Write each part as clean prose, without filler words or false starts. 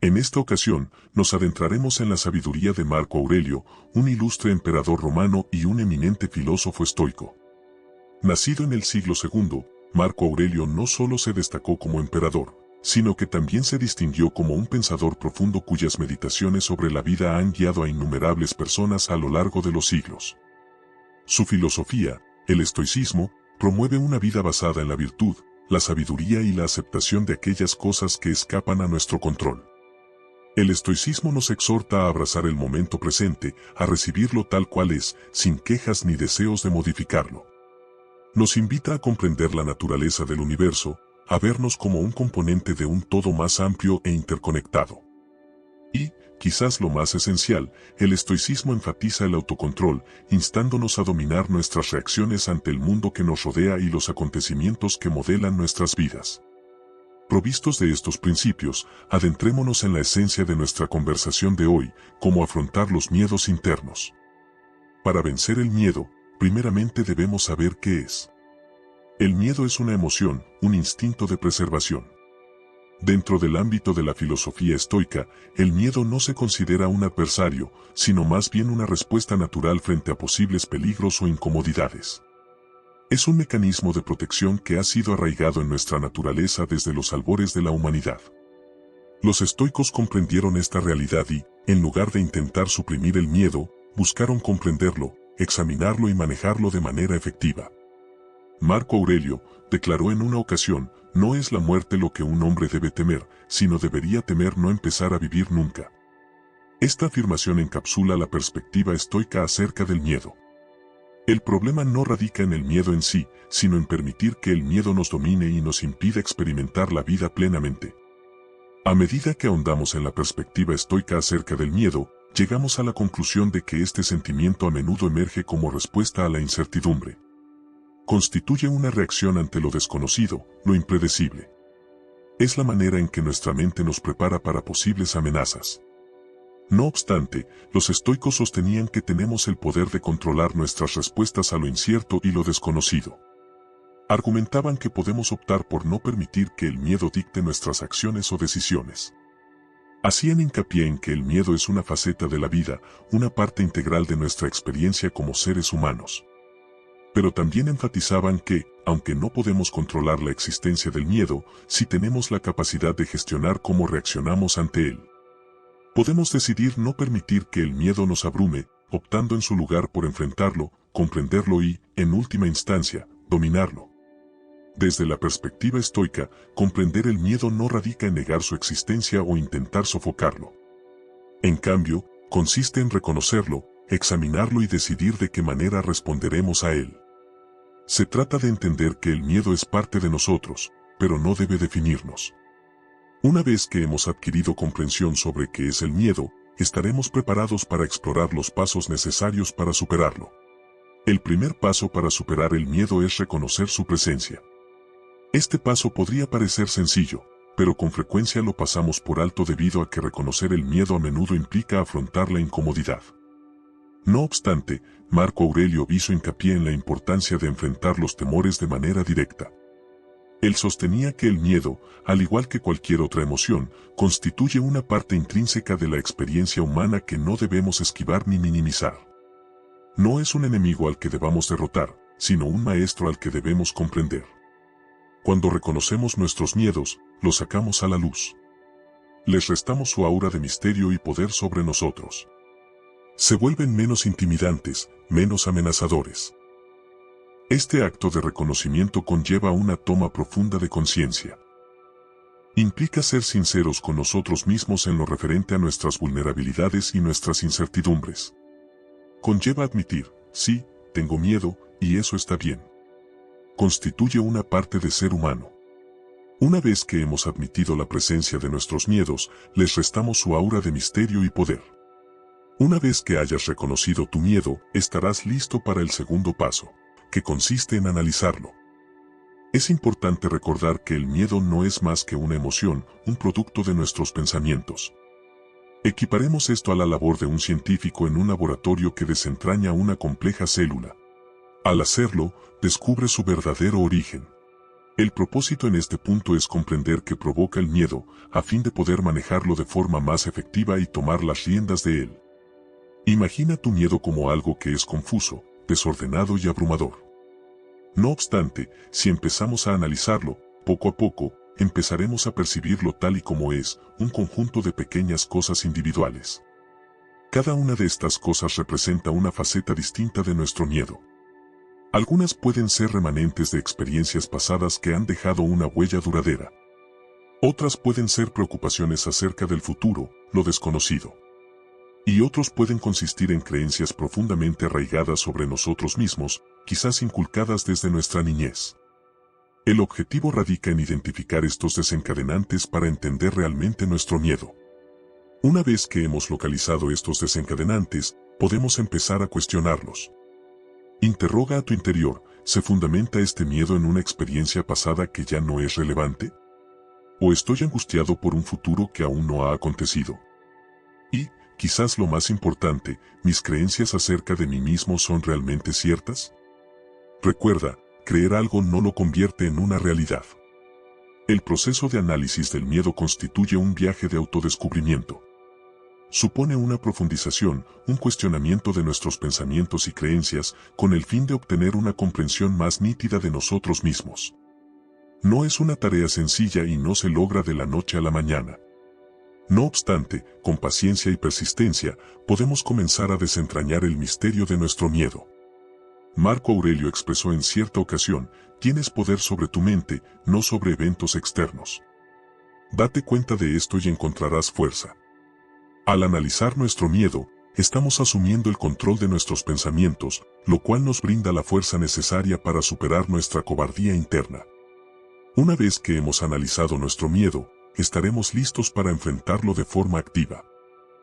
En esta ocasión, nos adentraremos en la sabiduría de Marco Aurelio, un ilustre emperador romano y un eminente filósofo estoico. Nacido en el siglo II, Marco Aurelio no solo se destacó como emperador, sino que también se distinguió como un pensador profundo cuyas meditaciones sobre la vida han guiado a innumerables personas a lo largo de los siglos. Su filosofía, el estoicismo, promueve una vida basada en la virtud, la sabiduría y la aceptación de aquellas cosas que escapan a nuestro control. El estoicismo nos exhorta a abrazar el momento presente, a recibirlo tal cual es, sin quejas ni deseos de modificarlo. Nos invita a comprender la naturaleza del universo, a vernos como un componente de un todo más amplio e interconectado. Y, quizás lo más esencial, el estoicismo enfatiza el autocontrol, instándonos a dominar nuestras reacciones ante el mundo que nos rodea y los acontecimientos que modelan nuestras vidas. Provistos de estos principios, adentrémonos en la esencia de nuestra conversación de hoy, cómo afrontar los miedos internos. Para vencer el miedo, primeramente debemos saber qué es. El miedo es una emoción, un instinto de preservación. Dentro del ámbito de la filosofía estoica, el miedo no se considera un adversario, sino más bien una respuesta natural frente a posibles peligros o incomodidades. Es un mecanismo de protección que ha sido arraigado en nuestra naturaleza desde los albores de la humanidad. Los estoicos comprendieron esta realidad y, en lugar de intentar suprimir el miedo, buscaron comprenderlo, examinarlo y manejarlo de manera efectiva. Marco Aurelio declaró en una ocasión: no es la muerte lo que un hombre debe temer, sino debería temer no empezar a vivir nunca. Esta afirmación encapsula la perspectiva estoica acerca del miedo. El problema no radica en el miedo en sí, sino en permitir que el miedo nos domine y nos impida experimentar la vida plenamente. A medida que ahondamos en la perspectiva estoica acerca del miedo, llegamos a la conclusión de que este sentimiento a menudo emerge como respuesta a la incertidumbre. Constituye una reacción ante lo desconocido, lo impredecible. Es la manera en que nuestra mente nos prepara para posibles amenazas. No obstante, los estoicos sostenían que tenemos el poder de controlar nuestras respuestas a lo incierto y lo desconocido. Argumentaban que podemos optar por no permitir que el miedo dicte nuestras acciones o decisiones. Hacían hincapié en que el miedo es una faceta de la vida, una parte integral de nuestra experiencia como seres humanos. Pero también enfatizaban que, aunque no podemos controlar la existencia del miedo, sí tenemos la capacidad de gestionar cómo reaccionamos ante él. Podemos decidir no permitir que el miedo nos abrume, optando en su lugar por enfrentarlo, comprenderlo y, en última instancia, dominarlo. Desde la perspectiva estoica, comprender el miedo no radica en negar su existencia o intentar sofocarlo. En cambio, consiste en reconocerlo, examinarlo y decidir de qué manera responderemos a él. Se trata de entender que el miedo es parte de nosotros, pero no debe definirnos. Una vez que hemos adquirido comprensión sobre qué es el miedo, estaremos preparados para explorar los pasos necesarios para superarlo. El primer paso para superar el miedo es reconocer su presencia. Este paso podría parecer sencillo, pero con frecuencia lo pasamos por alto debido a que reconocer el miedo a menudo implica afrontar la incomodidad. No obstante, Marco Aurelio hizo hincapié en la importancia de enfrentar los temores de manera directa. Él sostenía que el miedo, al igual que cualquier otra emoción, constituye una parte intrínseca de la experiencia humana que no debemos esquivar ni minimizar. No es un enemigo al que debamos derrotar, sino un maestro al que debemos comprender. Cuando reconocemos nuestros miedos, los sacamos a la luz. Les restamos su aura de misterio y poder sobre nosotros. Se vuelven menos intimidantes, menos amenazadores. Este acto de reconocimiento conlleva una toma profunda de conciencia. Implica ser sinceros con nosotros mismos en lo referente a nuestras vulnerabilidades y nuestras incertidumbres. Conlleva admitir: sí, tengo miedo, y eso está bien. Constituye una parte de ser humano. Una vez que hemos admitido la presencia de nuestros miedos, les restamos su aura de misterio y poder. Una vez que hayas reconocido tu miedo, estarás listo para el segundo paso, que consiste en analizarlo. Es importante recordar que el miedo no es más que una emoción, un producto de nuestros pensamientos. Equiparemos esto a la labor de un científico en un laboratorio que desentraña una compleja célula. Al hacerlo, descubre su verdadero origen. El propósito en este punto es comprender qué provoca el miedo, a fin de poder manejarlo de forma más efectiva y tomar las riendas de él. Imagina tu miedo como algo que es confuso, desordenado y abrumador. No obstante, si empezamos a analizarlo, poco a poco, empezaremos a percibirlo tal y como es, un conjunto de pequeñas cosas individuales. Cada una de estas cosas representa una faceta distinta de nuestro miedo. Algunas pueden ser remanentes de experiencias pasadas que han dejado una huella duradera. Otras pueden ser preocupaciones acerca del futuro, lo desconocido. Y otros pueden consistir en creencias profundamente arraigadas sobre nosotros mismos, quizás inculcadas desde nuestra niñez. El objetivo radica en identificar estos desencadenantes para entender realmente nuestro miedo. Una vez que hemos localizado estos desencadenantes, podemos empezar a cuestionarlos. Interroga a tu interior, ¿se fundamenta este miedo en una experiencia pasada que ya no es relevante? ¿O estoy angustiado por un futuro que aún no ha acontecido? Y, quizás lo más importante, ¿mis creencias acerca de mí mismo son realmente ciertas? Recuerda, creer algo no lo convierte en una realidad. El proceso de análisis del miedo constituye un viaje de autodescubrimiento. Supone una profundización, un cuestionamiento de nuestros pensamientos y creencias, con el fin de obtener una comprensión más nítida de nosotros mismos. No es una tarea sencilla y no se logra de la noche a la mañana. No obstante, con paciencia y persistencia, podemos comenzar a desentrañar el misterio de nuestro miedo. Marco Aurelio expresó en cierta ocasión, tienes poder sobre tu mente, no sobre eventos externos. Date cuenta de esto y encontrarás fuerza. Al analizar nuestro miedo, estamos asumiendo el control de nuestros pensamientos, lo cual nos brinda la fuerza necesaria para superar nuestra cobardía interna. Una vez que hemos analizado nuestro miedo, estaremos listos para enfrentarlo de forma activa.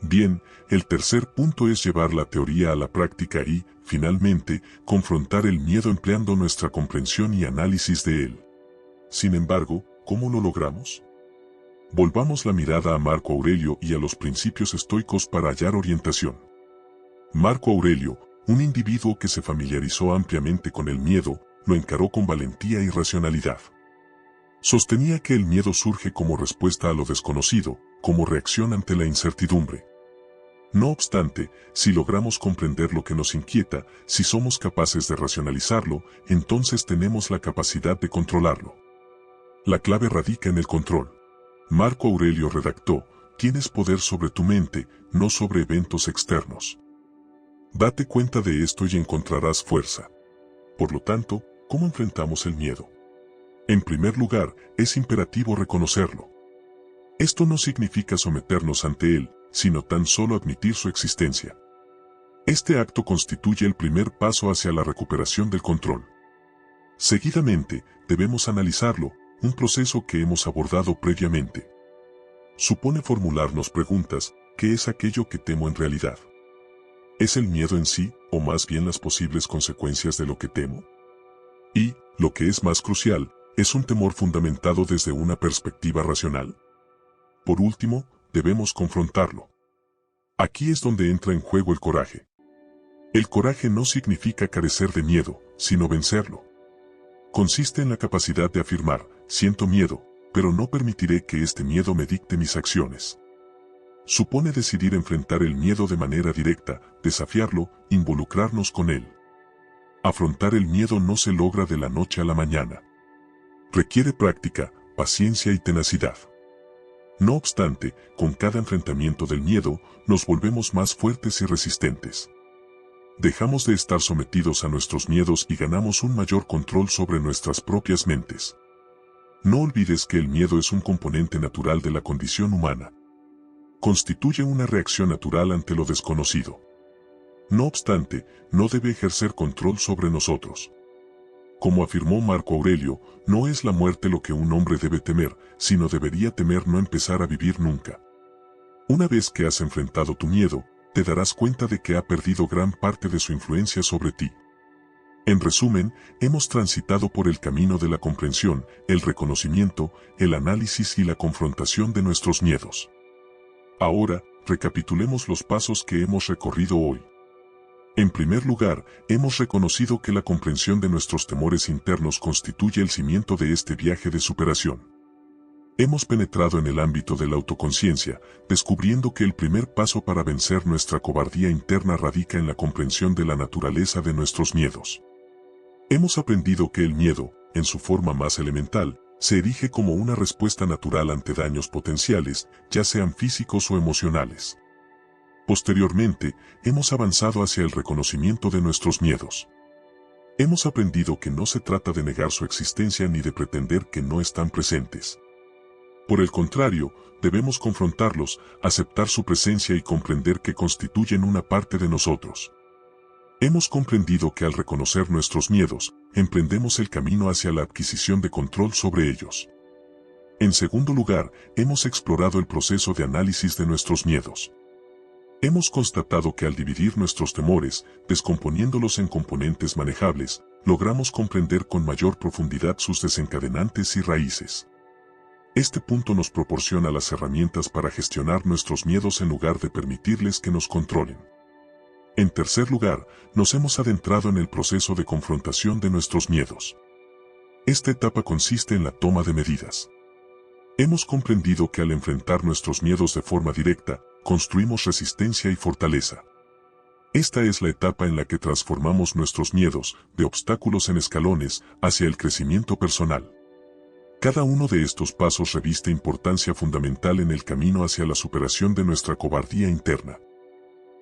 Bien, el tercer punto es llevar la teoría a la práctica y, finalmente, confrontar el miedo empleando nuestra comprensión y análisis de él. Sin embargo, ¿cómo lo logramos? Volvamos la mirada a Marco Aurelio y a los principios estoicos para hallar orientación. Marco Aurelio, un individuo que se familiarizó ampliamente con el miedo, lo encaró con valentía y racionalidad. Sostenía que el miedo surge como respuesta a lo desconocido, como reacción ante la incertidumbre. No obstante, si logramos comprender lo que nos inquieta, si somos capaces de racionalizarlo, entonces tenemos la capacidad de controlarlo. La clave radica en el control. Marco Aurelio redactó, tienes poder sobre tu mente, no sobre eventos externos. Date cuenta de esto y encontrarás fuerza. Por lo tanto, ¿cómo enfrentamos el miedo? En primer lugar, es imperativo reconocerlo. Esto no significa someternos ante él, sino tan solo admitir su existencia. Este acto constituye el primer paso hacia la recuperación del control. Seguidamente, debemos analizarlo, un proceso que hemos abordado previamente. Supone formularnos preguntas, ¿qué es aquello que temo en realidad? ¿Es el miedo en sí, o más bien las posibles consecuencias de lo que temo? Y, lo que es más crucial, ¿es un temor fundamentado desde una perspectiva racional? Por último, debemos confrontarlo. Aquí es donde entra en juego el coraje. El coraje no significa carecer de miedo, sino vencerlo. Consiste en la capacidad de afirmar, siento miedo, pero no permitiré que este miedo me dicte mis acciones. Supone decidir enfrentar el miedo de manera directa, desafiarlo, involucrarnos con él. Afrontar el miedo no se logra de la noche a la mañana. Requiere práctica, paciencia y tenacidad. No obstante, con cada enfrentamiento del miedo, nos volvemos más fuertes y resistentes. Dejamos de estar sometidos a nuestros miedos y ganamos un mayor control sobre nuestras propias mentes. No olvides que el miedo es un componente natural de la condición humana. Constituye una reacción natural ante lo desconocido. No obstante, no debe ejercer control sobre nosotros. Como afirmó Marco Aurelio, no es la muerte lo que un hombre debe temer, sino debería temer no empezar a vivir nunca. Una vez que has enfrentado tu miedo, te darás cuenta de que ha perdido gran parte de su influencia sobre ti. En resumen, hemos transitado por el camino de la comprensión, el reconocimiento, el análisis y la confrontación de nuestros miedos. Ahora, recapitulemos los pasos que hemos recorrido hoy. En primer lugar, hemos reconocido que la comprensión de nuestros temores internos constituye el cimiento de este viaje de superación. Hemos penetrado en el ámbito de la autoconciencia, descubriendo que el primer paso para vencer nuestra cobardía interna radica en la comprensión de la naturaleza de nuestros miedos. Hemos aprendido que el miedo, en su forma más elemental, se erige como una respuesta natural ante daños potenciales, ya sean físicos o emocionales. Posteriormente, hemos avanzado hacia el reconocimiento de nuestros miedos. Hemos aprendido que no se trata de negar su existencia ni de pretender que no están presentes. Por el contrario, debemos confrontarlos, aceptar su presencia y comprender que constituyen una parte de nosotros. Hemos comprendido que al reconocer nuestros miedos, emprendemos el camino hacia la adquisición de control sobre ellos. En segundo lugar, hemos explorado el proceso de análisis de nuestros miedos. Hemos constatado que al dividir nuestros temores, descomponiéndolos en componentes manejables, logramos comprender con mayor profundidad sus desencadenantes y raíces. Este punto nos proporciona las herramientas para gestionar nuestros miedos en lugar de permitirles que nos controlen. En tercer lugar, nos hemos adentrado en el proceso de confrontación de nuestros miedos. Esta etapa consiste en la toma de medidas. Hemos comprendido que al enfrentar nuestros miedos de forma directa, construimos resistencia y fortaleza. Esta es la etapa en la que transformamos nuestros miedos, de obstáculos en escalones, hacia el crecimiento personal. Cada uno de estos pasos reviste importancia fundamental en el camino hacia la superación de nuestra cobardía interna.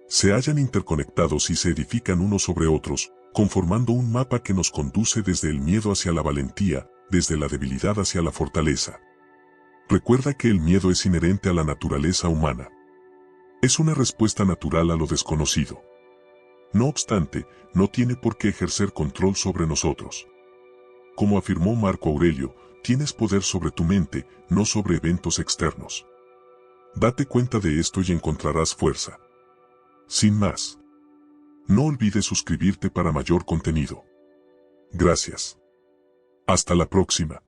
Se hallan interconectados y se edifican unos sobre otros, conformando un mapa que nos conduce desde el miedo hacia la valentía, desde la debilidad hacia la fortaleza. Recuerda que el miedo es inherente a la naturaleza humana. Es una respuesta natural a lo desconocido. No obstante, no tiene por qué ejercer control sobre nosotros. Como afirmó Marco Aurelio, tienes poder sobre tu mente, no sobre eventos externos. Date cuenta de esto y encontrarás fuerza. Sin más. No olvides suscribirte para mayor contenido. Gracias. Hasta la próxima.